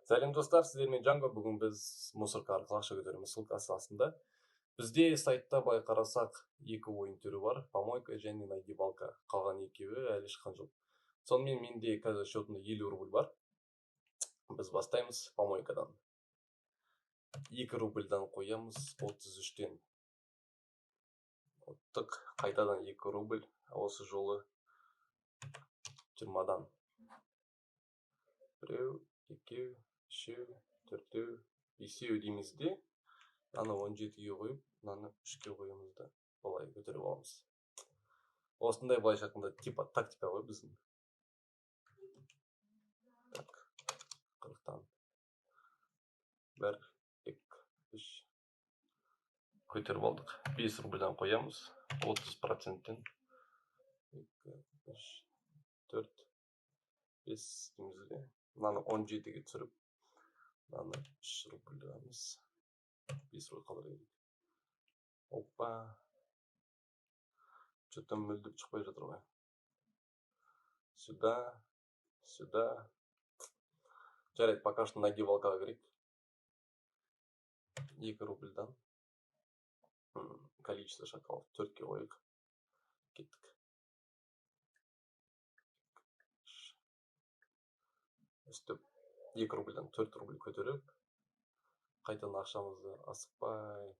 Сәлем достар, сіздермен Джанго. Бүгін біз мусорка арқылы ақша көтереміз ссылкасы астында. Бізде сайтта байқарасақ екі ойын түрі бар: помойка және нагибалка. Қалған екеуі әлі шыққан жоқ. Сонымен менде қазір счетымда 50 рубль бар. Біз бастаймыз помойкадан. 2 рубльдан қоямыз 33-тен. Оттық, қайтадан 2 рубль, осы жолы 20-дан. 1, 2, 3, 4, 5 дейміз де, аны 17-ге қойып, мынаны 3-ке қоямыз да, олай көтеріп аламыз. Осындай былай шақында тактика ғой біздің. Так, 40-тан 1, 2, 3 көтеріп алдық. 5 рубльдан қоямыз 30%-тен. 2, 3, 4, 5 дейміз де, мынаны 17-ге түсіріп, мынаны 3 рубльдамыз. 5 рубль қалар едік. Опа. Что-то мүлдіп шықпай жатыр ғой. Сюда, сюда. Жарайды, пока что нагибалкаға керек. 2 рубльдан. Количество шакалов 4-ке қойық. Кеттік. Өстіп 2 рубльдан 4 рубль көтеріп, қайтадан ақшамызды асықпай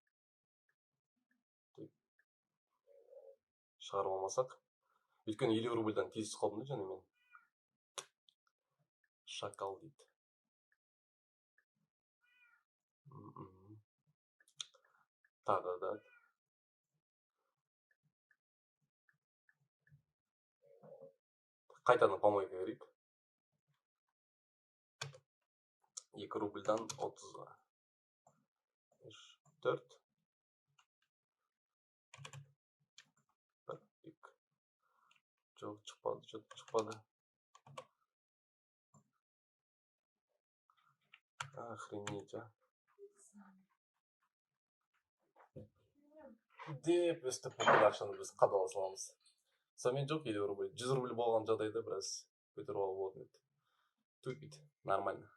шығарып алмасақ. Өйткені 50 рубльдан тез қалдым да, және мен. Шакал дейді. Тағы да. Қайтадан помойка керек. 2 рубльдан 30-ға. 4. 1, 2. Жоқ, шықпады. Охренеть, а. Деп, өстіп бүкіл ақшаны біз қадала саламыз. Сонымен жоқ 50 рубль. 100 рубль болған жағдайда біраз көтеріп алып болатын еді. Тупит, нормально.